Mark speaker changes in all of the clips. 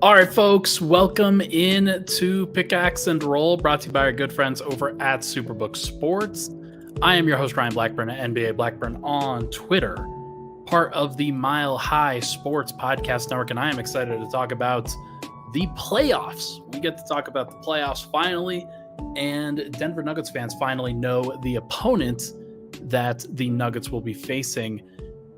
Speaker 1: All right, folks, welcome in to Pickaxe and Roll, brought to you by our good friends over at Superbook Sports. I am your host, Ryan Blackburn at NBA Blackburn on Twitter, part of the Mile High Sports Podcast Network, and I am excited to talk about the playoffs. We get to talk about the playoffs finally, and Denver Nuggets fans finally know the opponent that the Nuggets will be facing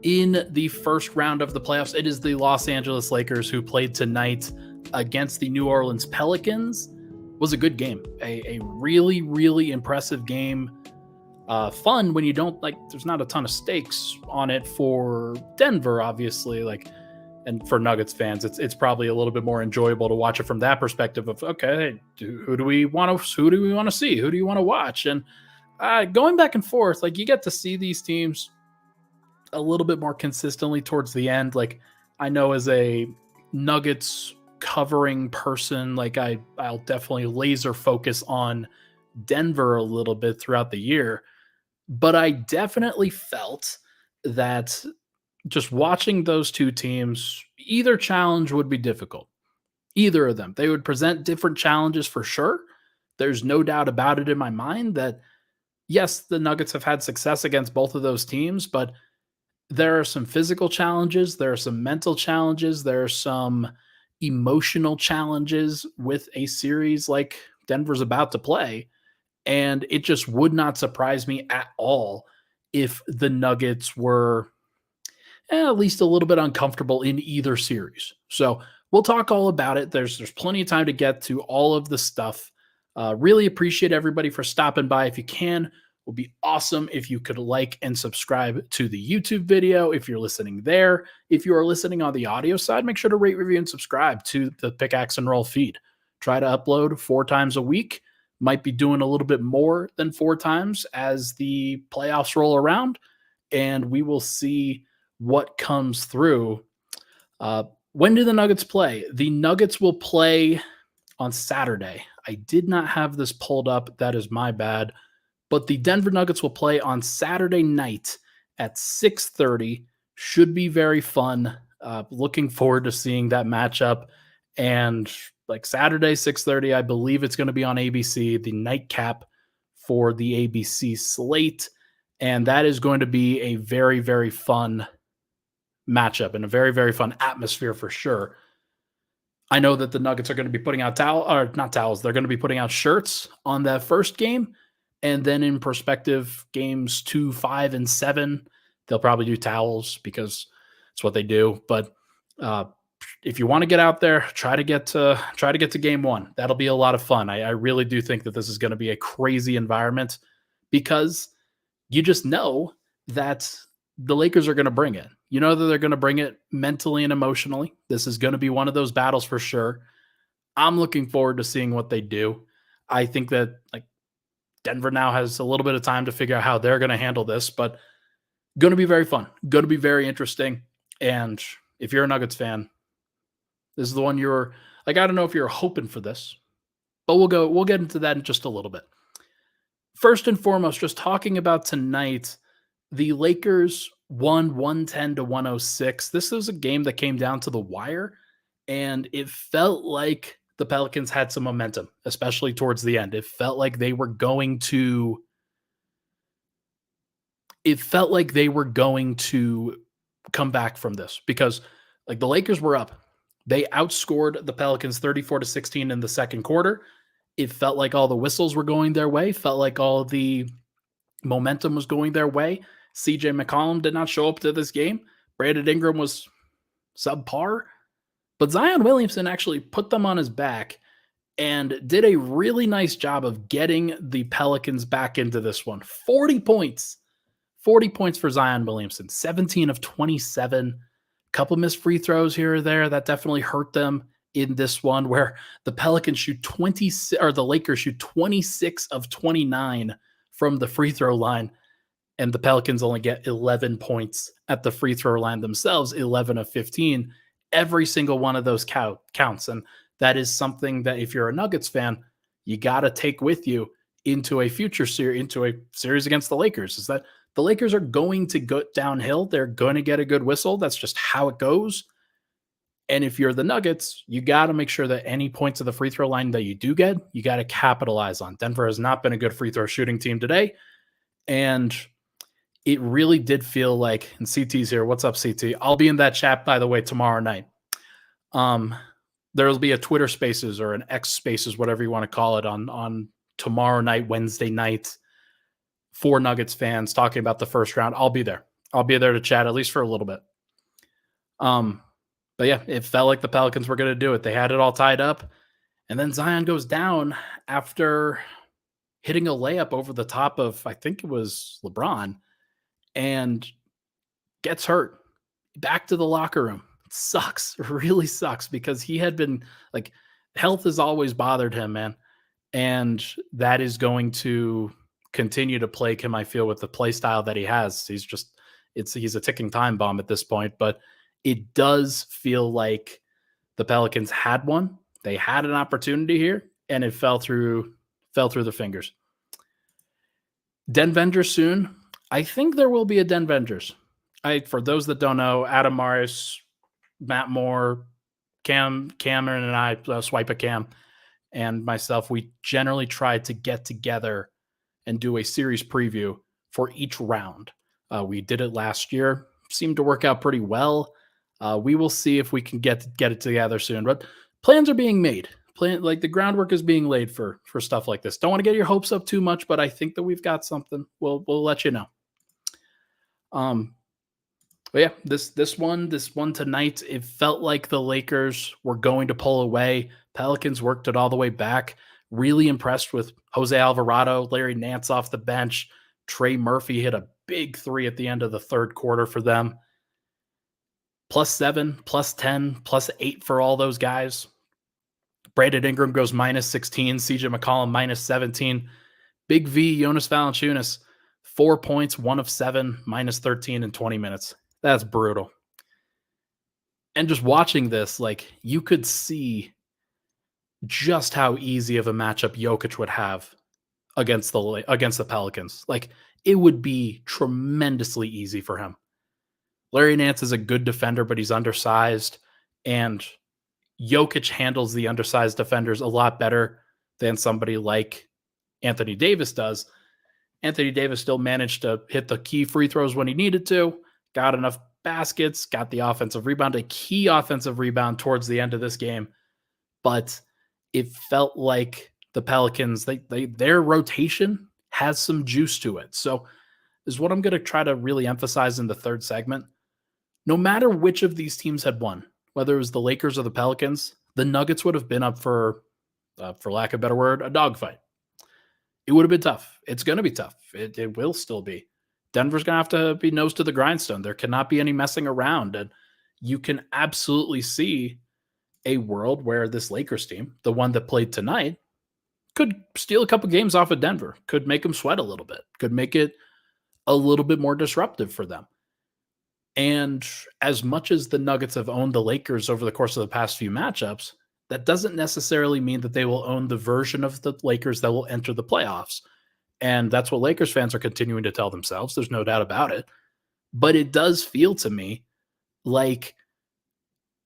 Speaker 1: in the first round of the playoffs. It is the Los Angeles Lakers who played tonight against the New Orleans Pelicans. It was a good game, a really, really impressive game. Fun when you don't there's not a ton of stakes on it for Denver, obviously, and for Nuggets fans, it's probably a little bit more enjoyable to watch it from that perspective of, okay, who do we want to see? Who do you want to watch? And going back and forth, you get to see these teams a little bit more consistently towards the end. I know as a Nuggets covering person, I'll definitely laser focus on Denver a little bit throughout the year, but I definitely felt that just watching those two teams, either challenge would be difficult. Either of them, they would present different challenges for sure. There's no doubt about it in my mind that yes, the Nuggets have had success against both of those teams, but there are some physical challenges, there are some mental challenges, there are some emotional challenges with a series like Denver's about to play. And it just would not surprise me at all if the Nuggets were at least a little bit uncomfortable in either series. So we'll talk all about it. There's plenty of time to get to all of the stuff. Really appreciate everybody for stopping by. If you can, would be awesome if you could like and subscribe to the YouTube video if you're listening there. If you are listening on the audio side, make sure to rate, review, and subscribe to the Pickaxe and Roll feed. Try to upload 4 times a week. Might be doing a little bit more than 4 times as the playoffs roll around, and we will see what comes through. When do the Nuggets play? The Nuggets will play on Saturday. I did not have this pulled up. That is my bad. But the Denver Nuggets will play on Saturday night at 6:30. Should be very fun. Looking forward to seeing that matchup. And Saturday, 6:30, I believe it's going to be on ABC, the nightcap for the ABC slate. And that is going to be a very, very fun matchup and a very, very fun atmosphere for sure. I know that the Nuggets are going to be putting out not towels. They're going to be putting out shirts on that first game. And then in perspective, games 2, 5, and 7, they'll probably do towels because it's what they do. But if you want to get out there, try to get to game 1. That'll be a lot of fun. I really do think that this is going to be a crazy environment because you just know that the Lakers are going to bring it. You know that they're going to bring it mentally and emotionally. This is going to be one of those battles for sure. I'm looking forward to seeing what they do. I think that Denver now has a little bit of time to figure out how they're going to handle this, but going to be very fun, going to be very interesting. And if you're a Nuggets fan, this is the one you're I don't know if you're hoping for this, but we'll get into that in just a little bit. First and foremost, just talking about tonight, the Lakers won 110-106. This was a game that came down to the wire, and it felt like the Pelicans had some momentum, especially towards the end. It felt like they were going to come back from this because the Lakers were up. They outscored the Pelicans 34-16 in the second quarter. It felt like all the whistles were going their way, felt like all the momentum was going their way. CJ McCollum did not show up to this game. Brandon Ingram was subpar. But Zion Williamson actually put them on his back and did a really nice job of getting the Pelicans back into this one. 40 points. 40 points for Zion Williamson. 17 of 27. Couple missed free throws here or there. That definitely hurt them in this one where the Pelicans shoot 26, or the Lakers shoot 26 of 29 from the free throw line. And the Pelicans only get 11 points at the free throw line themselves, 11 of 15. Every single one of those counts. And that is something that if you're a Nuggets fan, you got to take with you into a future series, into a series against the Lakers, is that the Lakers are going to go downhill. They're going to get a good whistle. That's just how it goes. And if you're the Nuggets, you got to make sure that any points of the free throw line that you do get, you got to capitalize on. Denver has not been a good free throw shooting team today. And it really did feel like, and CT's here. What's up, CT? I'll be in that chat, by the way, tomorrow night. There'll be a Twitter Spaces or an X Spaces, whatever you want to call it, on tomorrow night, Wednesday night, for Nuggets fans talking about the first round. I'll be there. I'll be there to chat at least for a little bit. But yeah, it felt like the Pelicans were going to do it. They had it all tied up, and then Zion goes down after hitting a layup over the top of, I think it was LeBron, and gets hurt. Back to the locker room. It sucks. It really sucks, because he had been like, health has always bothered him, man. And that is going to continue to plague him, I feel, with the play style that he has. He's a ticking time bomb at this point, but it does feel like the Pelicans had one. They had an opportunity here, and it fell through the fingers. Denvengers soon. I think there will be a Denvengers. For those that don't know, Adam Morris, Matt Moore, Cameron and I, Swipe a Cam, and myself, we generally try to get together and do a series preview for each round. We did it last year. Seemed to work out pretty well. We will see if we can get it together soon. But plans are being made. The groundwork is being laid for stuff like this. Don't want to get your hopes up too much, but I think that we've got something. We'll let you know. But yeah, this one tonight, it felt like the Lakers were going to pull away. Pelicans worked it all the way back. Really impressed with Jose Alvarado, Larry Nance off the bench. Trey Murphy hit a big three at the end of the third quarter for them. +7, +10, +8 for all those guys. Brandon Ingram goes -16. CJ McCollum -17. Big V, Jonas Valanciunas, 4 points, 1 of 7, -13 in 20 minutes. That's brutal. And just watching this, like, you could see just how easy of a matchup Jokic would have against the Pelicans. Like, it would be tremendously easy for him. Larry Nance is a good defender, but he's undersized, and Jokic handles the undersized defenders a lot better than somebody like Anthony Davis does. Anthony Davis still managed to hit the key free throws when he needed to, got enough baskets, got the offensive rebound, a key offensive rebound towards the end of this game. But it felt like the Pelicans, their rotation has some juice to it. So is what I'm going to try to really emphasize in the third segment. No matter which of these teams had won, whether it was the Lakers or the Pelicans, the Nuggets would have been up for lack of a better word, a dogfight. It would have been tough. It's going to be tough. It will still be. Denver's going to have to be nose to the grindstone. There cannot be any messing around. And you can absolutely see a world where this Lakers team, the one that played tonight, could steal a couple games off of Denver, could make them sweat a little bit, could make it a little bit more disruptive for them. And as much as the Nuggets have owned the Lakers over the course of the past few matchups, that doesn't necessarily mean that they will own the version of the Lakers that will enter the playoffs. And that's what Lakers fans are continuing to tell themselves. There's no doubt about it. But it does feel to me like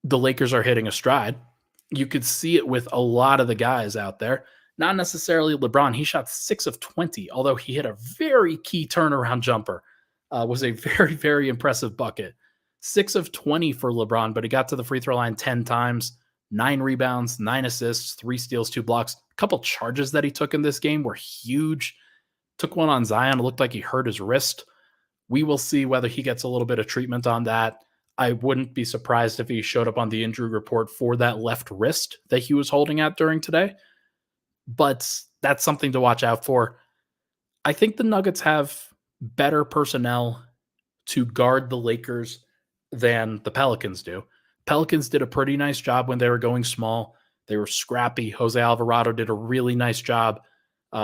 Speaker 1: the Lakers are hitting a stride. You could see it with a lot of the guys out there. Not necessarily LeBron. He shot 6 of 20, although he hit a very key turnaround jumper. Was a very, very impressive bucket. 6 of 20 for LeBron, but he got to the free throw line 10 times, 9 rebounds, 9 assists, 3 steals, 2 blocks. A couple charges that he took in this game were huge. Took one on Zion. It looked like he hurt his wrist. We will see whether he gets a little bit of treatment on that. I wouldn't be surprised if he showed up on the injury report for that left wrist that he was holding at during today. But that's something to watch out for. I think the Nuggets have better personnel to guard the Lakers than the Pelicans do. Pelicans did a pretty nice job when they were going small. They were scrappy. Jose Alvarado did a really nice job.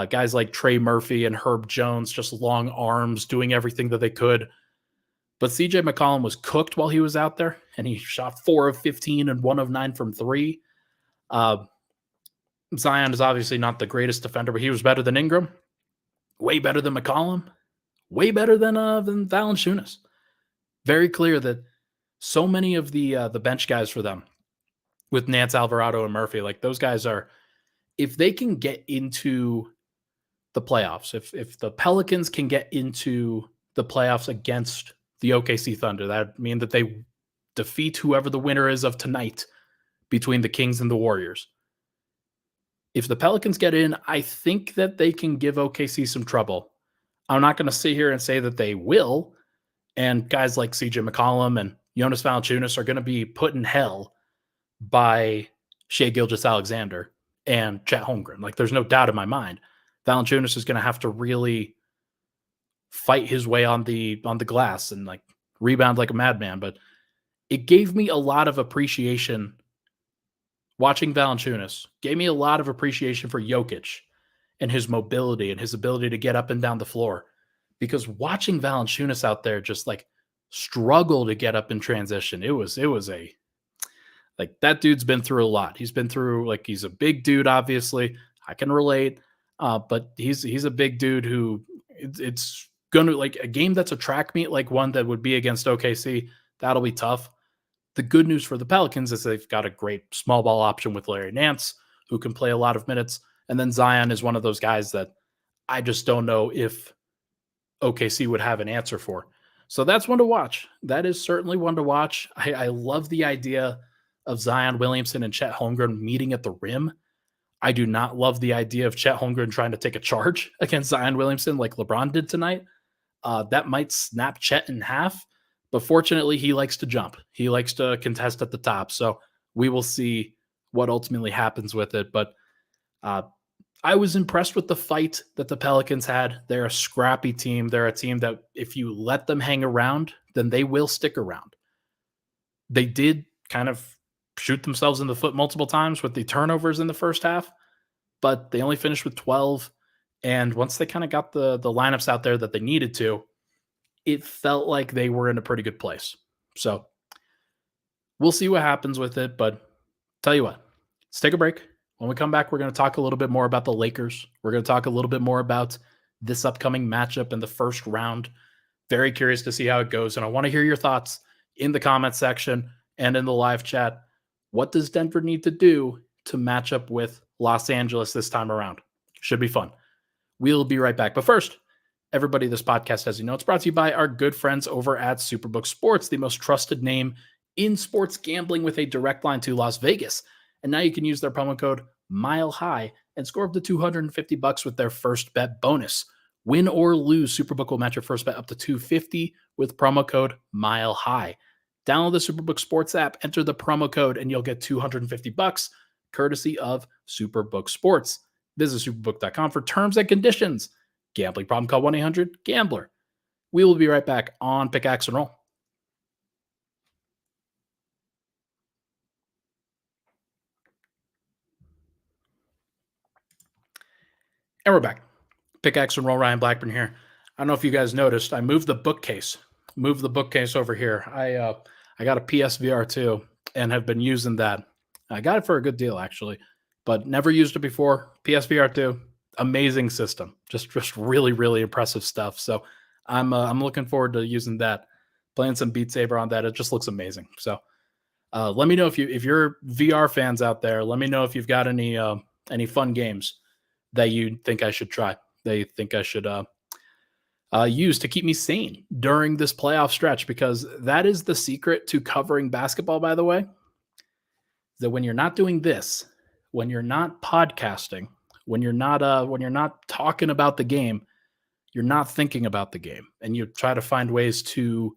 Speaker 1: Guys like Trey Murphy and Herb Jones, just long arms, doing everything that they could. But CJ McCollum was cooked while he was out there, and he shot 4 of 15 and 1 of 9 from 3. Zion is obviously not the greatest defender, but he was better than Ingram, way better than McCollum, way better than Valanciunas. Very clear that so many of the bench guys for them, with Nance Alvarado and Murphy. Like those guys are, if they can get into the playoffs, if the Pelicans can get into the playoffs against the OKC Thunder, that mean that they defeat whoever the winner is of tonight between the Kings and the Warriors. If the Pelicans get in, I think that they can give OKC some trouble. I'm not going to sit here and say that they will. And guys like CJ McCollum and Jonas Valanciunas are going to be put in hell by Shai Gilgeous-Alexander and Chet Holmgren. Like, there's no doubt in my mind. Valanciunas is going to have to really fight his way on the glass and like rebound like a madman. But it gave me a lot of appreciation watching Valanciunas. Gave me a lot of appreciation for Jokic and his mobility and his ability to get up and down the floor. Because watching Valanciunas out there just like struggle to get up in transition, it was a like that dude's been through a lot. He's been through, like, he's a big dude, obviously. I can relate. But he's a big dude who it's going to, like, a game that's a track meet, like one that would be against OKC, that'll be tough. The good news for the Pelicans is they've got a great small ball option with Larry Nance, who can play a lot of minutes. And then Zion is one of those guys that I just don't know if OKC would have an answer for. So that's one to watch. That is certainly one to watch. I love the idea of Zion Williamson and Chet Holmgren meeting at the rim. I do not love the idea of Chet Holmgren trying to take a charge against Zion Williamson like LeBron did tonight. That might snap Chet in half, but fortunately he likes to jump. He likes to contest at the top. So we will see what ultimately happens with it. But I was impressed with the fight that the Pelicans had. They're a scrappy team. They're a team that if you let them hang around, then they will stick around. They did kind of shoot themselves in the foot multiple times with the turnovers in the first half, but they only finished with 12. And once they kind of got the lineups out there that they needed to, it felt like they were in a pretty good place. So we'll see what happens with it. But tell you what, let's take a break. When we come back, we're going to talk a little bit more about the Lakers. We're going to talk a little bit more about this upcoming matchup in the first round. Very curious to see how it goes. And I want to hear your thoughts in the comment section and in the live chat. What does Denver need to do to match up with Los Angeles this time around? Should be fun. We'll be right back. But first, everybody, this podcast, as you know, it's brought to you by our good friends over at Superbook Sports, the most trusted name in sports gambling with a direct line to Las Vegas. And now you can use their promo code MILEHIGH and score up to $250 with their first bet bonus. Win or lose, Superbook will match your first bet up to $250 with promo code MILEHIGh. Download the Superbook Sports app, enter the promo code, and you'll get $250 courtesy of Superbook Sports. Visit superbook.com for terms and conditions. Gambling problem, call 1-800-GAMBLER. We will be right back on Pickaxe and Roll. And we're back. Pickaxe and Roll, Ryan Blackburn here. I don't know if you guys noticed, I moved the bookcase. Over here. I got a PSVR 2 and have been using that. I got it for a good deal, actually, but never used it before. PSVR 2, amazing system. Just really, really impressive stuff. So I'm looking forward to using that, playing some Beat Saber on that. It just looks amazing. So let me know if you're VR fans out there. Let me know if you've got any fun games that you think I should try. They think I should use to keep me sane during this playoff stretch, because that is the secret to covering basketball, by the way, that when you're not doing this, when you're not podcasting, when you're not talking about the game, you're not thinking about the game, and you try to find ways to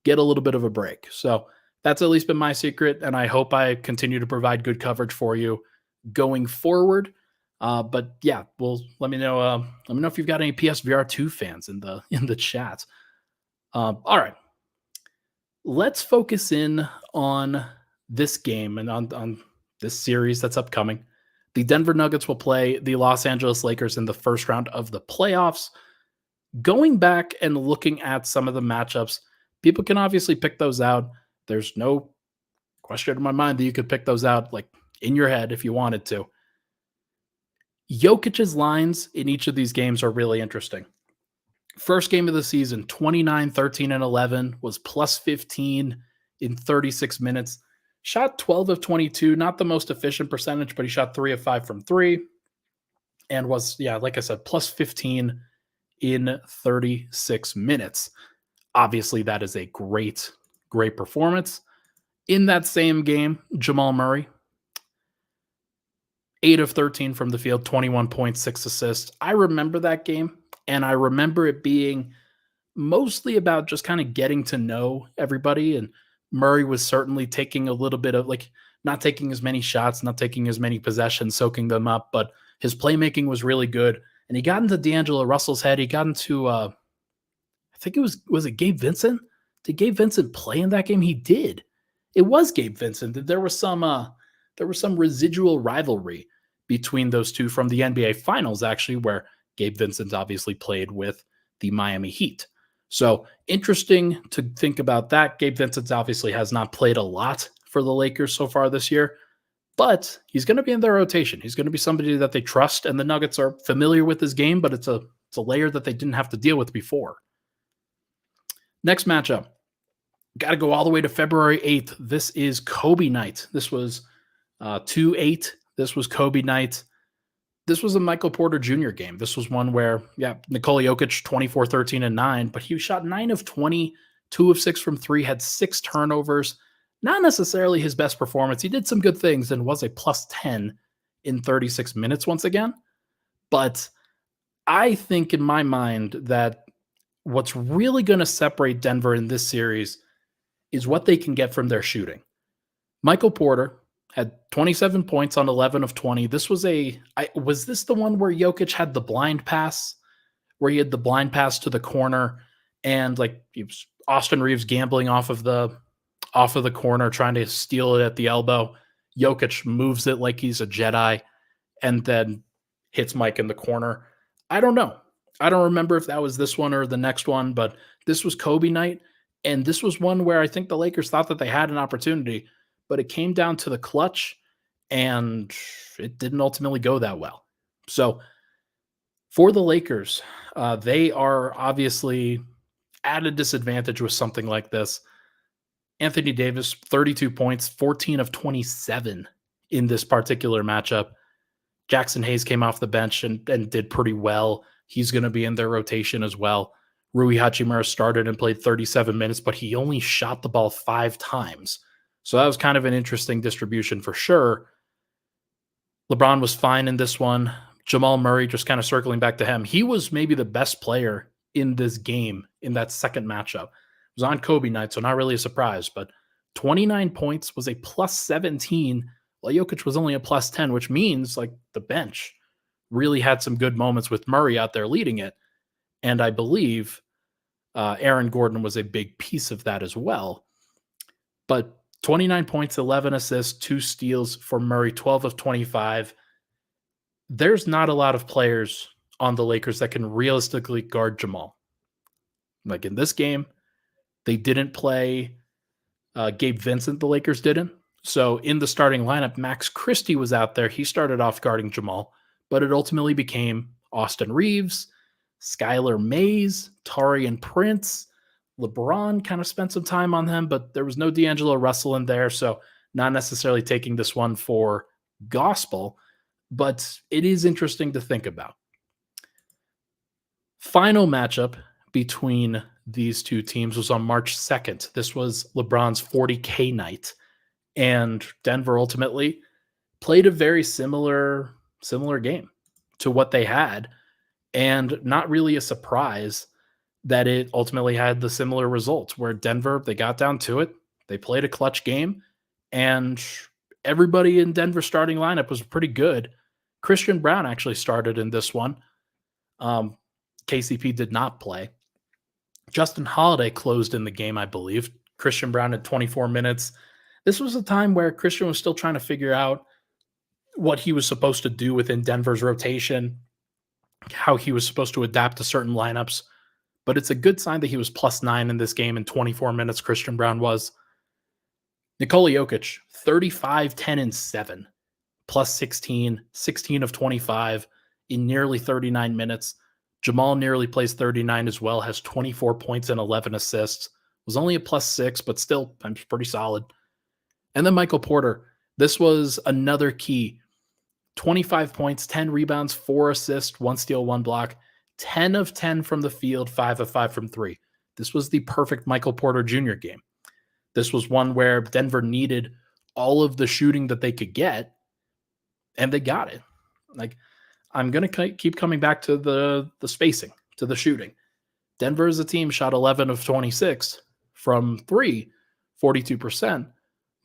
Speaker 1: get a little bit of a break. So that's at least been my secret, and I hope I continue to provide good coverage for you going forward. But yeah, well, let me know if you've got any PSVR 2 fans in the chat. All right, let's focus in on this game and on this series that's upcoming. The Denver Nuggets will play the Los Angeles Lakers in the first round of the playoffs. Going back and looking at some of the matchups, people can obviously pick those out. There's no question in my mind that you could pick those out like in your head if you wanted to. Jokic's lines in each of these games are really interesting. First game of the season, 29, 13, and 11 was plus 15 in 36 minutes. Shot 12 of 22, not the most efficient percentage, but he shot 3 of 5 from three and was, yeah, like I said, plus 15 in 36 minutes. Obviously, that is a great performance. In that same game, Jamal Murray, 8 of 13 from the field, 21.6 assists. I remember that game, and I remember it being mostly about just kind of getting to know everybody. And Murray was certainly taking a little bit of like not taking as many shots, not taking as many possessions, soaking them up, but his playmaking was really good. And he got into D'Angelo Russell's head. He got into I think it was it Gabe Vincent? Did Gabe Vincent play in that game? He did. It was Gabe Vincent. There was some residual rivalry between those two from the NBA Finals, actually, where Gabe Vincent obviously played with the Miami Heat. So interesting to think about that. Gabe Vincent obviously has not played a lot for the Lakers so far this year, but he's going to be in their rotation. He's going to be somebody that they trust, and the Nuggets are familiar with his game, but it's a layer that they didn't have to deal with before. Next matchup, got to go all the way to February 8th. This is Kobe night. This was 2-8. This was Kobe night. This was a Michael Porter Jr. game. This was one where, Nikola Jokic, 24, 13, and 9, but he shot 9 of 20, 2 of 6 from 3, had 6 turnovers. Not necessarily his best performance. He did some good things and was a plus 10 in 36 minutes once again. But I think in my mind that what's really going to separate Denver in this series is what they can get from their shooting. Michael Porter had 27 points on 11 of 20. This was was this the one where Jokic had the blind pass, where he had the blind pass to the corner and like Austin Reeves gambling off of the corner, trying to steal it at the elbow. Jokic moves it like he's a Jedi and then hits Mike in the corner. I don't know. I don't remember if that was this one or the next one, but this was Kobe night. And this was one where I think the Lakers thought that they had an opportunity, but it came down to the clutch and it didn't ultimately go that well. So for the Lakers, they are obviously at a disadvantage with something like this. Anthony Davis, 32 points, 14 of 27 in this particular matchup. Jackson Hayes came off the bench and did pretty well. He's going to be in their rotation as well. Rui Hachimura started and played 37 minutes, but he only shot the ball 5 times. So that was kind of an interesting distribution for sure. LeBron was fine in this one. Jamal Murray, just kind of circling back to him, he was maybe the best player in this game in that second matchup. It was on Kobe night, so not really a surprise, but 29 points was a plus 17, while Jokic was only a plus 10, which means like the bench really had some good moments with Murray out there leading it. And I believe Aaron Gordon was a big piece of that as well. But 29 points, 11 assists, 2 steals for Murray, 12 of 25. There's not a lot of players on the Lakers that can realistically guard Jamal. Like in this game, they didn't play Gabe Vincent, the Lakers didn't. So in the starting lineup, Max Christie was out there. He started off guarding Jamal, but it ultimately became Austin Reeves, Skylar Mays, Taurean Prince. LeBron kind of spent some time on them, but there was no D'Angelo Russell in there, so not necessarily taking this one for gospel, but it is interesting to think about. Final matchup between these two teams was on March 2nd. This was LeBron's 40K night, and Denver ultimately played a very similar game to what they had, and not really a surprise that it ultimately had the similar results where Denver, they got down to it. They played a clutch game, and everybody in Denver's starting lineup was pretty good. Christian Brown actually started in this one. KCP did not play. Justin Holiday closed in the game, I believe. Christian Brown had 24 minutes. This was a time where Christian was still trying to figure out what he was supposed to do within Denver's rotation, how he was supposed to adapt to certain lineups. But it's a good sign that he was plus 9 in this game in 24 minutes, Christian Brown was. Nikola Jokic, 35, 10, and 7, plus 16, 16 of 25 in nearly 39 minutes. Jamal nearly plays 39 as well, has 24 points and 11 assists. Was only a plus 6, but still pretty solid. And then Michael Porter, this was another key. 25 points, 10 rebounds, 4 assists, 1 steal, 1 block, 10 of 10 from the field, 5 of 5 from 3. This was the perfect Michael Porter Jr. game. This was one where Denver needed all of the shooting that they could get, and they got it. Like, I'm going to keep coming back to the spacing, to the shooting. Denver as a team shot 11 of 26 from 3, 42%.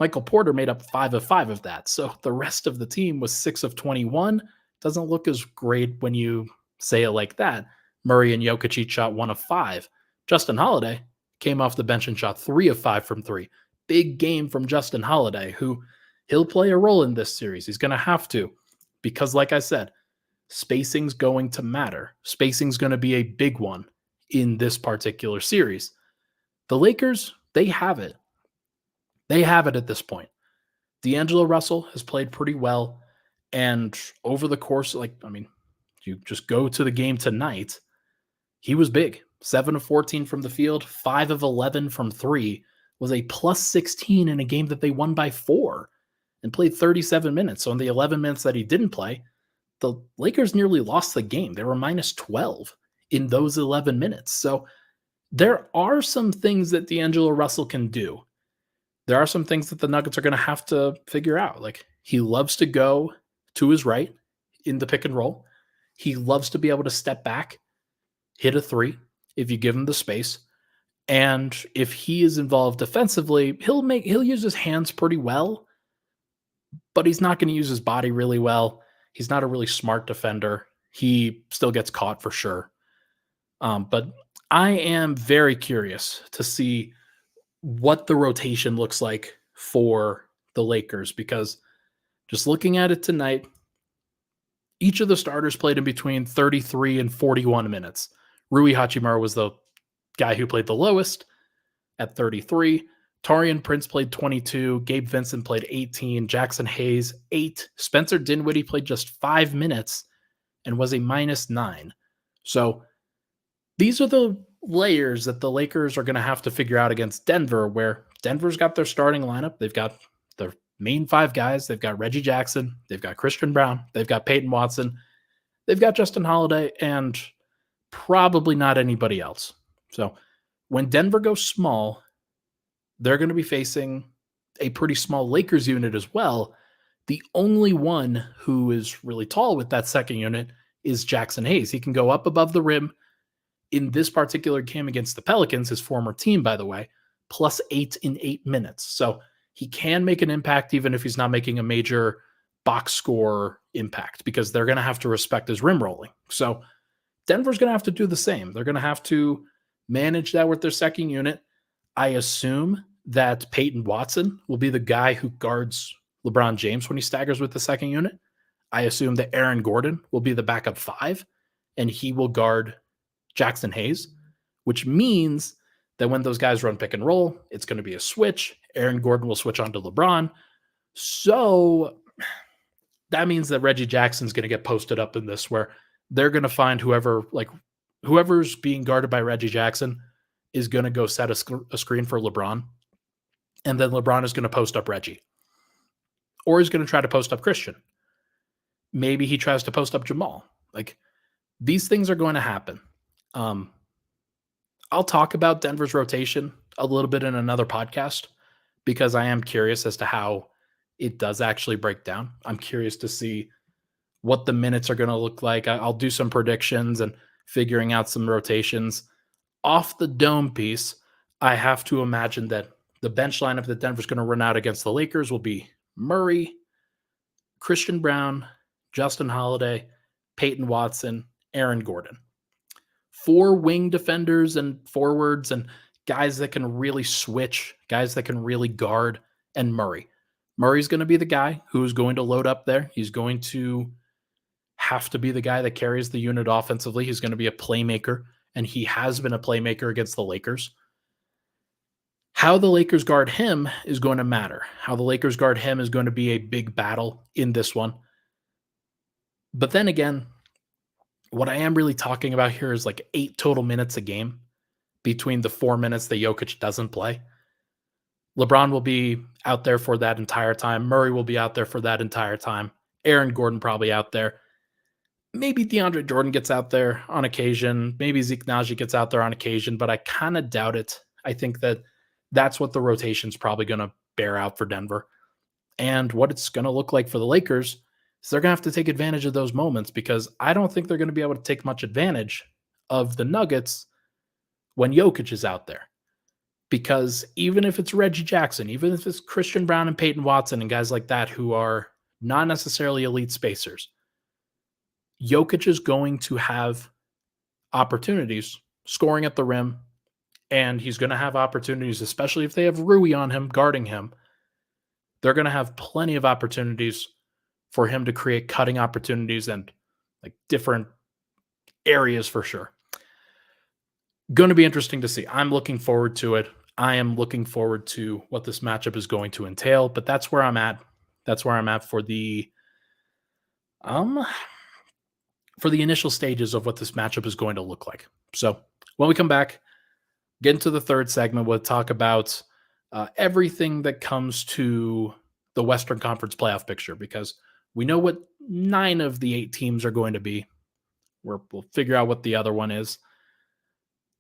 Speaker 1: Michael Porter made up 5 of 5 of that. So the rest of the team was 6 of 21. Doesn't look as great when you say it like that. Murray and Jokic each shot 1 of 5. Justin Holiday came off the bench and shot 3 of 5 from 3. Big game from Justin Holiday, who he'll play a role in this series. He's going to have to, because like I said, spacing's going to matter. Spacing's going to be a big one in this particular series. The Lakers, they have it. They have it at this point. D'Angelo Russell has played pretty well. And over the course, you just go to the game tonight, he was big. 7 of 14 from the field, 5 of 11 from 3, was a plus 16 in a game that they won by 4 and played 37 minutes. So in the 11 minutes that he didn't play, the Lakers nearly lost the game. They were minus 12 in those 11 minutes. So there are some things that D'Angelo Russell can do. There are some things that the Nuggets are going to have to figure out. Like, he loves to go to his right in the pick and roll. He loves to be able to step back, hit a 3 if you give him the space. And if he is involved defensively, he'll use his hands pretty well, but he's not going to use his body really well. He's not a really smart defender. He still gets caught for sure. But I am very curious to see what the rotation looks like for the Lakers, because just looking at it tonight, each of the starters played in between 33 and 41 minutes. Rui Hachimura was the guy who played the lowest at 33. Taurean Prince played 22. Gabe Vincent played 18. Jackson Hayes, 8. Spencer Dinwiddie played just 5 minutes and was a -9. So these are the layers that the Lakers are going to have to figure out against Denver, where Denver's got their starting lineup. They've got their main 5 guys. They've got Reggie Jackson. They've got Christian Brown. They've got Peyton Watson. They've got Justin Holiday, and probably not anybody else. So when Denver goes small, they're going to be facing a pretty small Lakers unit as well. The only one who is really tall with that second unit is Jackson Hayes. He can go up above the rim. In this particular game against the Pelicans, his former team, by the way, +8 in 8 minutes. So he can make an impact even if he's not making a major box score impact, because they're going to have to respect his rim rolling. So Denver's going to have to do the same. They're going to have to manage that with their second unit. I assume that Peyton Watson will be the guy who guards LeBron James when he staggers with the second unit. I assume that Aaron Gordon will be the backup 5, and he will guard Jackson Hayes, which means that when those guys run pick and roll, it's going to be a switch. Aaron Gordon will switch on to LeBron. So that means that Reggie Jackson's going to get posted up in this, where they're going to find whoever's being guarded by Reggie Jackson is going to go set a screen for LeBron. And then LeBron is going to post up Reggie. Or he's going to try to post up Christian. Maybe he tries to post up Jamal. Like, these things are going to happen. I'll talk about Denver's rotation a little bit in another podcast, because I am curious as to how it does actually break down. I'm curious to see what the minutes are going to look like. I'll do some predictions and figuring out some rotations. Off the dome piece, I have to imagine that the bench lineup that Denver's going to run out against the Lakers will be Murray, Christian Brown, Justin Holiday, Peyton Watson, Aaron Gordon. 4 wing defenders and forwards and guys that can really switch, guys that can really guard, and Murray. Murray's going to be the guy who's going to load up there. He's going to have to be the guy that carries the unit offensively. He's going to be a playmaker, and he has been a playmaker against the Lakers. How the Lakers guard him is going to matter. How the Lakers guard him is going to be a big battle in this one. But then again, what I am really talking about here is like 8 total minutes a game between the 4 minutes that Jokic doesn't play. LeBron will be out there for that entire time. Murray will be out there for that entire time. Aaron Gordon probably out there. Maybe DeAndre Jordan gets out there on occasion. Maybe Zeke Naji gets out there on occasion, but I kind of doubt it. I think that that's what the rotation's probably going to bear out for Denver. And what it's going to look like for the Lakers is they're going to have to take advantage of those moments, because I don't think they're going to be able to take much advantage of the Nuggets when Jokic is out there. Because even if it's Reggie Jackson, even if it's Christian Brown and Peyton Watson and guys like that who are not necessarily elite spacers, Jokic is going to have opportunities scoring at the rim, and he's going to have opportunities, especially if they have Rui on him, guarding him. They're going to have plenty of opportunities for him to create cutting opportunities and like different areas for sure. Going to be interesting to see. I'm looking forward to it. I am looking forward to what this matchup is going to entail, but that's where I'm at. That's where I'm at for the initial stages of what this matchup is going to look like. So when we come back, get into the third segment, we'll talk about everything that comes to the Western Conference playoff picture, because we know what 9 of the 8 teams are going to be. We'll figure out what the other one is.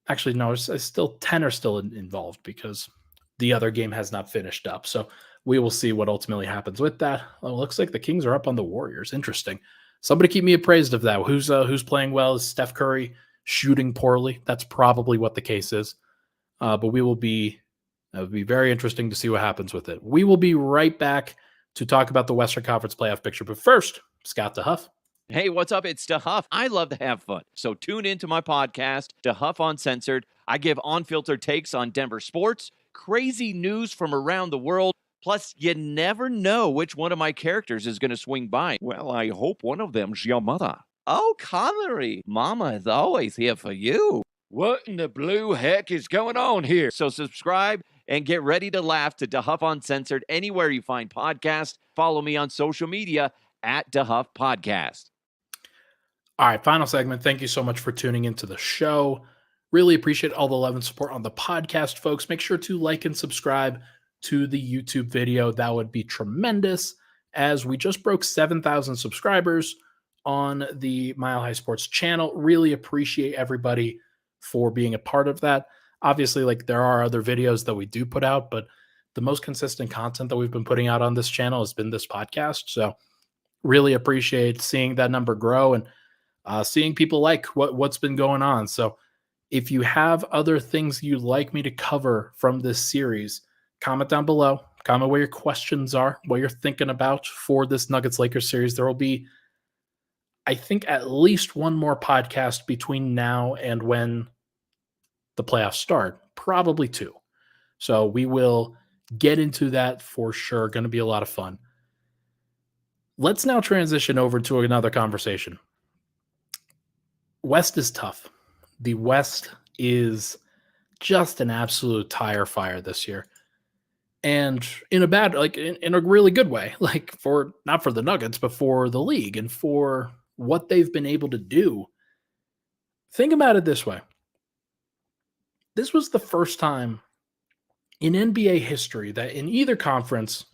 Speaker 1: Actually, no, it's still 10 are still involved because the other game has not finished up. So we will see what ultimately happens with that. Well, it looks like the Kings are up on the Warriors. Interesting. Somebody keep me appraised of that. Who's playing well? Is Steph Curry shooting poorly? That's probably what the case is. But it will be very interesting to see what happens with it. We will be right back to talk about the Western Conference playoff picture. But first, Scott DeHuff.
Speaker 2: Hey, what's up? It's DeHuff. I love to have fun. So tune into my podcast, DeHuff Uncensored. I give unfiltered takes on Denver sports, crazy news from around the world. Plus, you never know which one of my characters is going to swing by. Well, I hope one of them's your mother. Oh, Connery, Mama is always here for you. What in the blue heck is going on here? So subscribe and get ready to laugh to DeHuff Uncensored anywhere you find podcasts. Follow me on social media at DeHuff Podcast.
Speaker 1: All right, final segment. Thank you so much for tuning into the show. Really appreciate all the love and support on the podcast, folks. Make sure to like and subscribe to the YouTube video. That would be tremendous, as we just broke 7,000 subscribers on the Mile High Sports channel. Really appreciate everybody for being a part of that. Obviously, like, there are other videos that we do put out, but the most consistent content that we've been putting out on this channel has been this podcast. So really appreciate seeing that number grow and seeing people like what's been going on. So if you have other things you'd like me to cover from this series, comment down below. Comment where your questions are, what you're thinking about for this Nuggets-Lakers series. There will be, I think, at least one more podcast between now and when the playoffs start, probably 2. So we will get into that for sure. Going to be a lot of fun. Let's now transition over to another conversation. West is tough. The West is just an absolute tire fire this year. And in a bad, like in a really good way, like for not for the Nuggets, but for the league and for what they've been able to do. Think about it this way. This was the first time in NBA history that in either conference,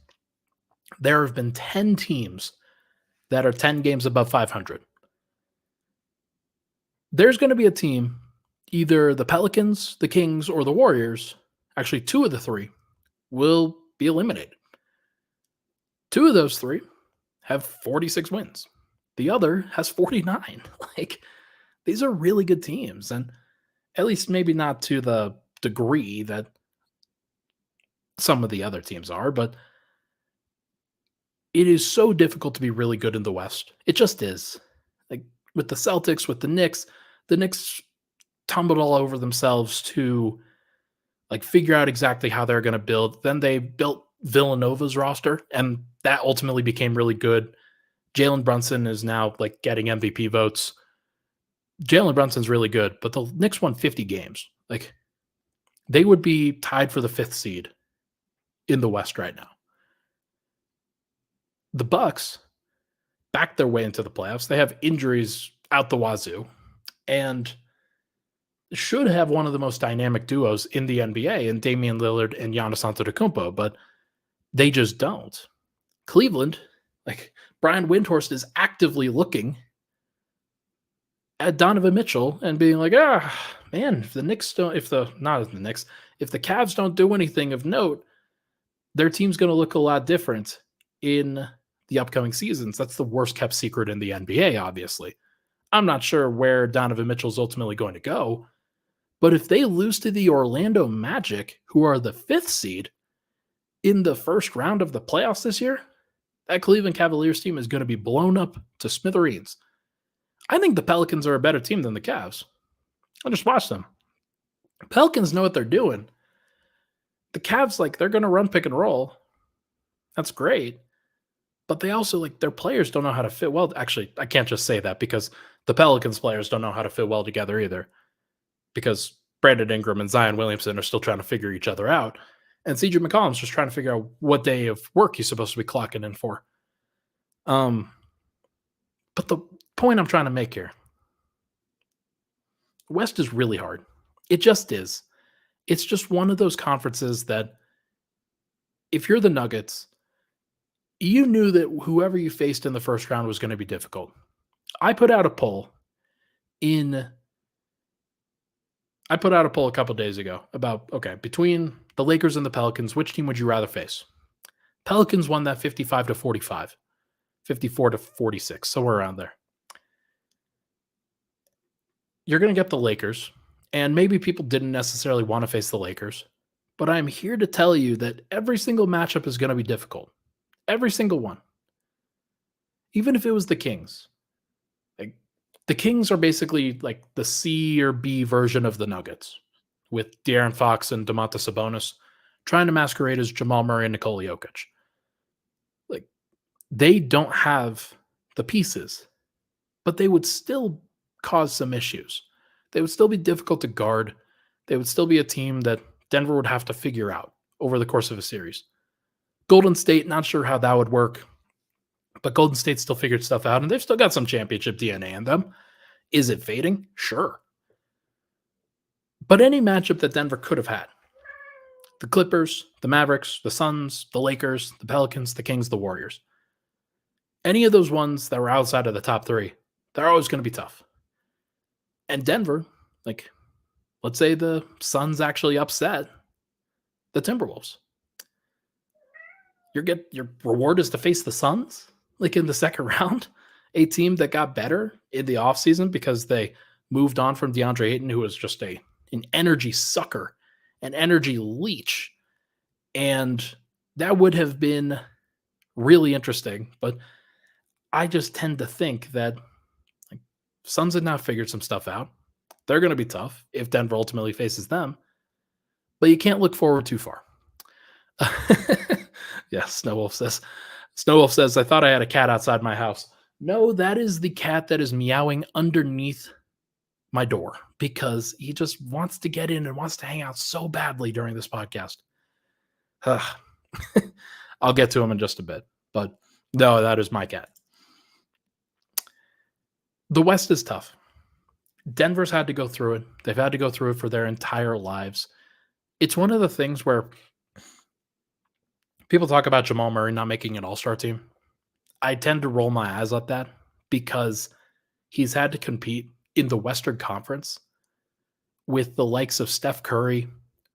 Speaker 1: there have been 10 teams that are 10 games above 500. There's going to be a team, either the Pelicans, the Kings, or the Warriors. Actually, 2 of the 3 will be eliminated. 2 of those 3 have 46 wins. The other has 49. Like, these are really good teams, and at least maybe not to the degree that some of the other teams are, but it is so difficult to be really good in the West. It just is. Like, with the Celtics, with the Knicks tumbled all over themselves to like figure out exactly how they're going to build. Then they built Villanova's roster, and that ultimately became really good. Jalen Brunson is now like getting MVP votes. Jalen Brunson's really good, but the Knicks won 50 games. Like, they would be tied for the 5th seed in the West right now. The Bucks backed their way into the playoffs. They have injuries out the wazoo, and should have one of the most dynamic duos in the NBA in Damian Lillard and Giannis Antetokounmpo, but they just don't. Cleveland, like Brian Windhorst, is actively looking at Donovan Mitchell and being like, man, if the Knicks don't, if the not the Knicks, if the Cavs don't do anything of note, their team's going to look a lot different in the upcoming seasons. That's the worst kept secret in the NBA, obviously. I'm not sure where Donovan Mitchell's ultimately going to go, but if they lose to the Orlando Magic, who are the 5th seed in the first round of the playoffs this year, that Cleveland Cavaliers team is going to be blown up to smithereens. I think the Pelicans are a better team than the Cavs. I just watched them. Pelicans know what they're doing. The Cavs, like, they're going to run pick and roll. That's great. But they also, like, their players don't know how to fit well. Actually, I can't just say that because the Pelicans players don't know how to fit well together either. Because Brandon Ingram and Zion Williamson are still trying to figure each other out. And CJ McCollum's just trying to figure out what day of work he's supposed to be clocking in for. But the point I'm trying to make here, West is really hard. It just is. It's just one of those conferences that if you're the Nuggets, you knew that whoever you faced in the first round was going to be difficult. I put out a poll a couple days ago about, okay, between the Lakers and the Pelicans, which team would you rather face? Pelicans won that 55-45, 54-46, somewhere around there. You're going to get the Lakers, and maybe people didn't necessarily want to face the Lakers, but I'm here to tell you that every single matchup is going to be difficult. Every single one. Even if it was the Kings. Like, the Kings are basically like the C or B version of the Nuggets, with De'Aaron Fox and Domantas Sabonis trying to masquerade as Jamal Murray and Nikola Jokic. Like, they don't have the pieces, but they would still cause some issues. They would still be difficult to guard. They would still be a team that Denver would have to figure out over the course of a series. Golden State, not sure how that would work, but Golden State still figured stuff out, and they've still got some championship DNA in them. Is it fading? Sure. But any matchup that Denver could have had, the Clippers, the Mavericks, the Suns, the Lakers, the Pelicans, the Kings, the Warriors, any of those ones that were outside of the top 3, they're always going to be tough. And Denver, like, let's say the Suns actually upset the Timberwolves. Your reward is to face the Suns, like in the second round, a team that got better in the offseason because they moved on from DeAndre Ayton, who was just an energy sucker, an energy leech. And that would have been really interesting. But I just tend to think that Suns had now figured some stuff out. They're going to be tough if Denver ultimately faces them, but you can't look forward too far. Yeah, Snowwolf says, I thought I had a cat outside my house. No, that is the cat that is meowing underneath my door because he just wants to get in and wants to hang out so badly during this podcast. I'll get to him in just a bit, but no, that is my cat. The West is tough. Denver's had to go through it. They've had to go through it for their entire lives. It's one of the things where people talk about Jamal Murray not making an all-star team. I tend to roll my eyes at that because he's had to compete in the Western Conference with the likes of Steph Curry,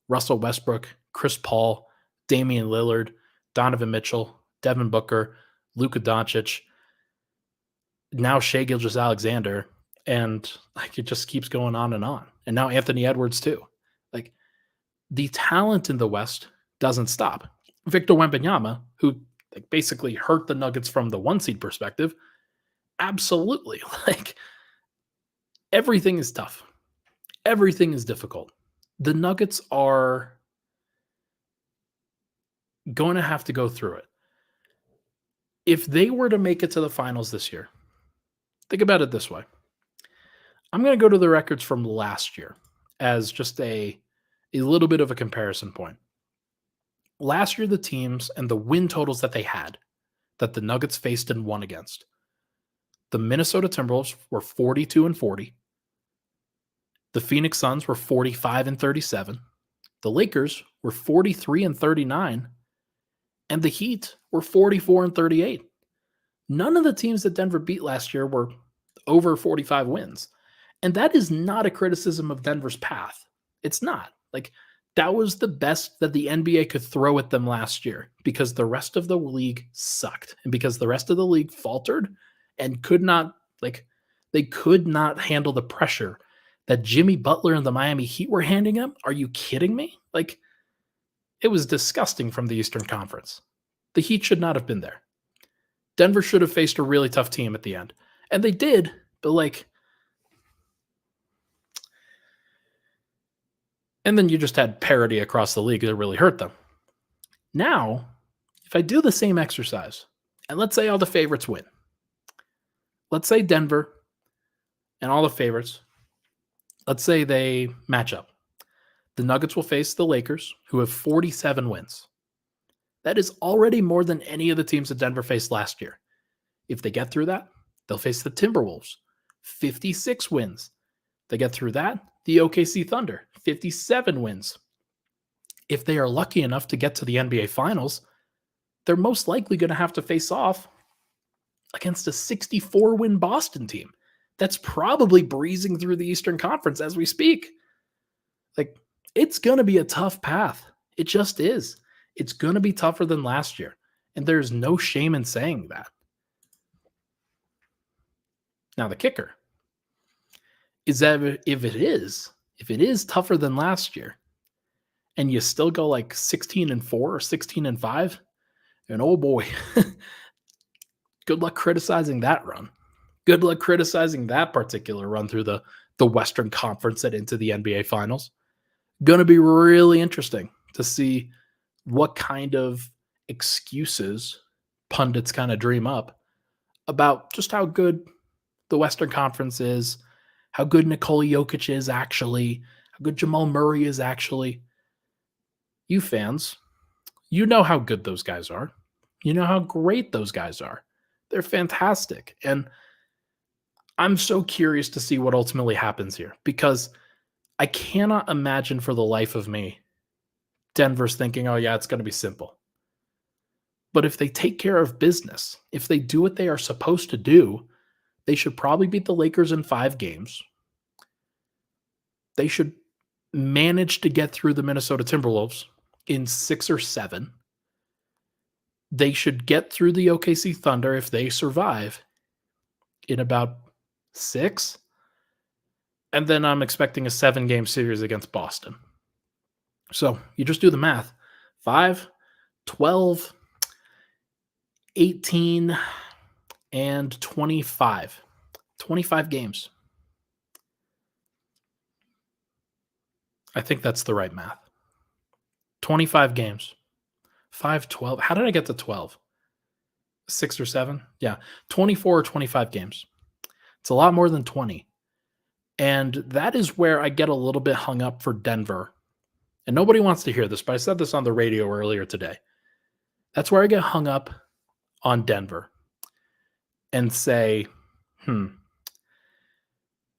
Speaker 1: Russell Westbrook, Chris Paul, Damian Lillard, Donovan Mitchell, Devin Booker, Luka Doncic, now Shai Gilgeous-Alexander, and like it just keeps going on. And now Anthony Edwards too. Like, the talent in the West doesn't stop. Victor Wembanyama, who like basically hurt the Nuggets from the 1 seed perspective, absolutely. Like, everything is tough. Everything is difficult. The Nuggets are going to have to go through it. If they were to make it to the finals this year, think about it this way. I'm going to go to the records from last year as just a little bit of a comparison point. Last year, the teams and the win totals that they had, that the Nuggets faced and won against. The Minnesota Timberwolves were 42-40. The Phoenix Suns were 45-37. The Lakers were 43-39. And the Heat were 44-38. None of the teams that Denver beat last year were over 45 wins. And that is not a criticism of Denver's path. It's not. Like, that was the best that the NBA could throw at them last year because the rest of the league sucked and because the rest of the league faltered and could not handle the pressure that Jimmy Butler and the Miami Heat were handing them. Are you kidding me? Like, it was disgusting from the Eastern Conference. The Heat should not have been there. Denver should have faced a really tough team at the end. And they did, but and then you just had parity across the league that really hurt them. Now, if I do the same exercise, and let's say all the favorites win. Let's say Denver and all the favorites, let's say they match up. The Nuggets will face the Lakers, who have 47 wins. That is already more than any of the teams that Denver faced last year. If they get through that, they'll face the Timberwolves, 56 wins. They get through that, the OKC Thunder, 57 wins. If they are lucky enough to get to the NBA Finals, they're most likely going to have to face off against a 64-win Boston team that's probably breezing through the Eastern Conference as we speak. Like, it's going to be a tough path. It just is. It's going to be tougher than last year. And there's no shame in saying that. Now, the kicker is that if it is tougher than last year, and you still go like 16-4 or 16-5, and oh boy, good luck criticizing that run. Good luck criticizing that particular run through the Western Conference and into the NBA Finals. Going to be really interesting to see what kind of excuses pundits kind of dream up about just how good the Western Conference is, how good Nikola Jokic is actually, how good Jamal Murray is actually. You fans, you know how good those guys are. You know how great those guys are. They're fantastic. And I'm so curious to see what ultimately happens here because I cannot imagine for the life of me Denver's thinking, oh yeah, it's going to be simple. But if they take care of business, if they do what they are supposed to do, they should probably beat the Lakers in 5 games. They should manage to get through the Minnesota Timberwolves in 6 or 7. They should get through the OKC Thunder if they survive in about 6. And then I'm expecting a 7-game series against Boston. So you just do the math. 5, 12, 18, and 25. 25 games. I think that's the right math. 25 games. 5, 12. How did I get to 12? 6 or 7? Yeah. 24 or 25 games. It's a lot more than 20. And that is where I get a little bit hung up for Denver. And nobody wants to hear this, but I said this on the radio earlier today. That's where I get hung up on Denver and say,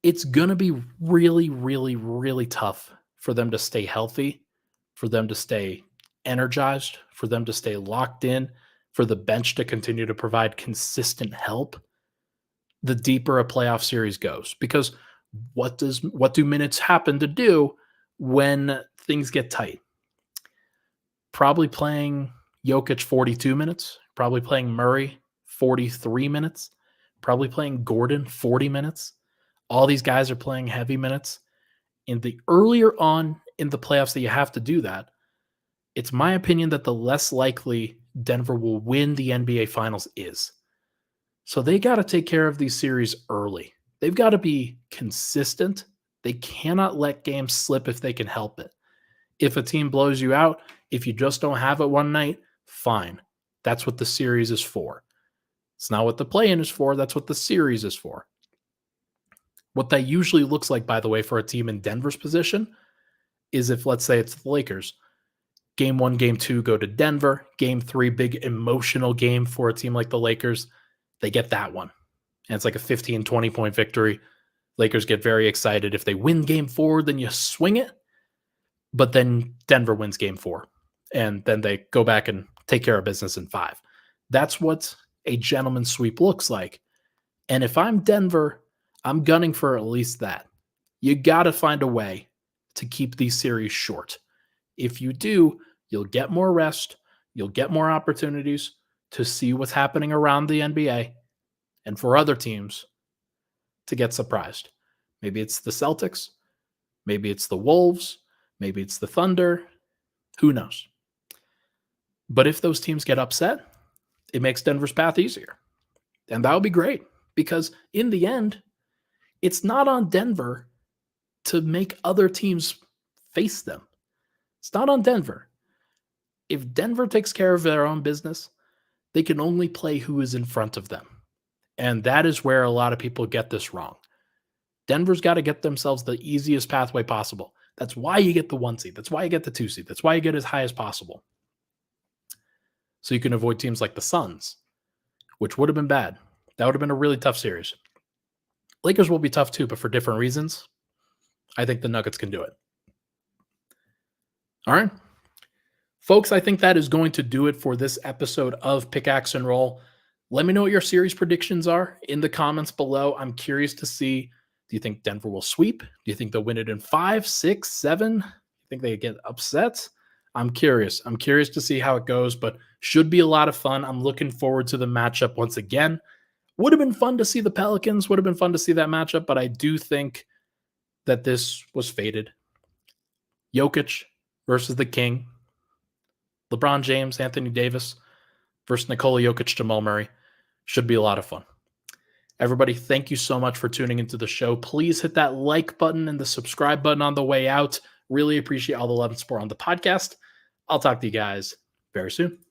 Speaker 1: it's going to be really, really, really tough for them to stay healthy, for them to stay energized, for them to stay locked in, for the bench to continue to provide consistent help the deeper a playoff series goes. Because what do minutes happen to do when things get tight? Probably playing Jokic 42 minutes, probably playing Murray 43 minutes, probably playing Gordon 40 minutes. All these guys are playing heavy minutes. And the earlier on in the playoffs that you have to do that, it's my opinion that the less likely Denver will win the NBA Finals is. So they got to take care of these series early. They've got to be consistent. They cannot let games slip if they can help it. If a team blows you out, if you just don't have it one night, fine. That's what the series is for. It's not what the play-in is for. That's what the series is for. What that usually looks like, by the way, for a team in Denver's position is if, let's say it's the Lakers, Game 1, Game 2 go to Denver, Game 3, big emotional game for a team like the Lakers, they get that one. And it's like a 15, 20-point victory. Lakers get very excited. If they win game 4, then you swing it. But then Denver wins game 4. And then they go back and take care of business in 5. That's what a gentleman's sweep looks like. And if I'm Denver, I'm gunning for at least that. You got to find a way to keep these series short. If you do, you'll get more rest. You'll get more opportunities to see what's happening around the NBA and for other teams to get surprised. Maybe it's the Celtics. Maybe it's the Wolves. Maybe it's the Thunder. Who knows? But if those teams get upset, it makes Denver's path easier. And that would be great because in the end, it's not on Denver to make other teams face them. It's not on Denver. If Denver takes care of their own business, they can only play who is in front of them. And that is where a lot of people get this wrong. Denver's got to get themselves the easiest pathway possible. That's why you get the 1 seed. That's why you get the 2 seed. That's why you get as high as possible. So you can avoid teams like the Suns, which would have been bad. That would have been a really tough series. Lakers will be tough too, but for different reasons. I think the Nuggets can do it. All right. Folks, I think that is going to do it for this episode of Pickaxe and Roll. Let me know what your series predictions are in the comments below. I'm curious to see, do you think Denver will sweep? Do you think they'll win it in 5, 6, 7? Do you think they get upset? I'm curious. I'm curious to see how it goes, but should be a lot of fun. I'm looking forward to the matchup once again. Would have been fun to see the Pelicans. Would have been fun to see that matchup, but I do think that this was fated. Jokic versus the King. LeBron James, Anthony Davis versus Nikola Jokic, Jamal Murray. Should be a lot of fun. Everybody, thank you so much for tuning into the show. Please hit that like button and the subscribe button on the way out. Really appreciate all the love and support on the podcast. I'll talk to you guys very soon.